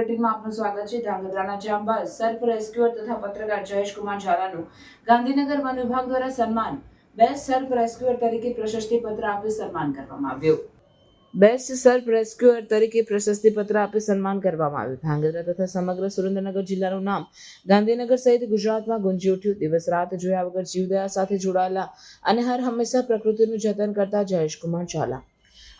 બુલેટિનમાં આપનું સ્વાગત છે। ધ્રાંગધ્રાના જાંબાઝ સર્ફ રેસ્ક્યુઅર તથા પત્રકાર જયેશકુમાર ઝાલાનું ગાંધીનગર વન વિભાગ દ્વારા સન્માન। બેસ્ટ સર્ફ રેસ્ક્યુઅર તરીકે પ્રશસ્તિપત્ર આપી સન્માન કરવામાં આવ્યું। બેસ્ટ સર્ફ રેસ્ક્યુઅર તરીકે પ્રશસ્તિપત્ર આપી સન્માન કરવામાં આવ્યું। ધ્રાંગધ્રા તથા સમગ્ર સુરેન્દ્રનગર જિલ્લાનું નામ ગાંધીનગર સહિત ગુજરાતમાં ગુંજી ઉઠ્યું। દિવસ રાત જોયા વગર જીવદયા સાથે જોડાયેલા અને હર હંમેશા પ્રકૃતિનું જતન કરતા જયેશકુમાર ઝાલા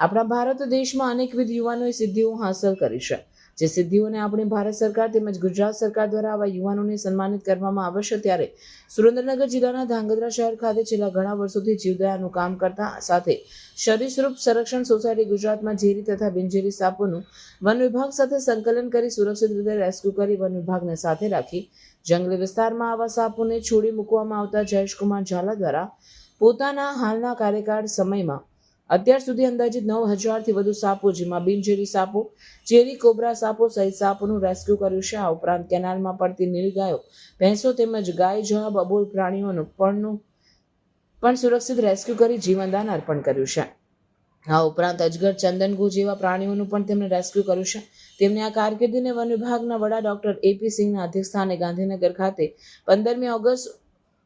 આપણા ભારત દેશમાં અનેકવિધ યુવાનોએ સિદ્ધિઓ હાંસલ કરી છે। જે સિદ્ધિઓને આપણી ભારત સરકાર તેમજ ગુજરાત સરકાર દ્વારા આવા યુવાનોને સન્માનિત કરવામાં આવે છે। ત્યારે સુરેન્દ્રનગર જિલ્લાના ધ્રાંગધ્રા શહેર ખાતે છેલ્લા ઘણા વર્ષોથી જીવદયાનું કામ કરતા સાથે સરીસૃપ સંરક્ષણ સોસાયટી ગુજરાતમાં ઝેરી તથા બિનઝેરી સાપોનું વન વિભાગ સાથે સંકલન કરી સુરક્ષિત રીતે રેસ્ક્યુ કરી વન વિભાગને સાથે રાખી જંગલી વિસ્તારમાં આવા સાપોને છોડી મૂકવામાં આવતા જયેશકુમાર ઝાલા દ્વારા પોતાના હાલના કાર્યકાળ સમયમાં અત્યાર સુધી અંદાજિત 9,000થી વધુ સાપો, જેમાં બિનઝેરી સાપો, ઝેરી કોબરા સાપો સહિત સાપોનું રેસ્ક્યુ કર્યું છે। આ ઉપરાંત કેનાલમાં પડતી નીલગાયો, ભેંસો તેમજ ગાય જેવા બબોલ પ્રાણીઓનું પણ સુરક્ષિત રેસ્ક્યુ કરી જીવનદાન અર્પણ કર્યું છે। આ ઉપરાંત અજગર, ચંદનગો જેવા પ્રાણીઓનું પણ તેમણે રેસ્ક્યુ કર્યું છે। તેમની આ કારકિર્દીને વન વિભાગના વડા ડોક્ટર AP સિંહના અધ્યક્ષસ્થાને ગાંધીનગર ખાતે 15મી ઓગસ્ટ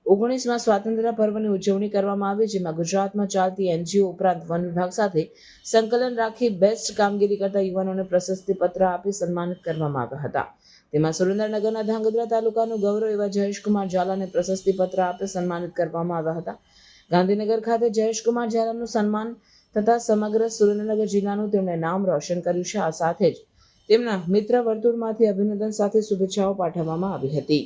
19માં સ્વાતંત્ર્ય પર્વની ઉજવણી કરવામાં આવી, જેમાં ગુજરાતમાં ચાલતી NGO ઉપરાંત વન વિભાગ સાથે સંકલન રાખી બેસ્ટ કામગીરી કરતા યુવાનોને પ્રશસ્તિપત્ર આપી સન્માનિત કરવામાં આવ્યા હતા। તેમાં સુરેન્દ્રનગરના ધ્રાંગધ્રા તાલુકાનું ગૌરવ એવા જયેશકુમાર ઝાલાને પ્રશસ્તિપત્ર આપી સન્માનિત કરવામાં આવ્યા હતા। ગાંધીનગર ખાતે જયેશકુમાર ઝાલાનું સન્માન તથા સમગ્ર સુરેન્દ્રનગર જિલ્લાનું તેમણે નામ રોશન કર્યું છે। આ સાથે જ તેમના મિત્ર વર્તુળમાંથી અભિનંદન સાથે શુભેચ્છાઓ પાઠવવામાં આવી હતી।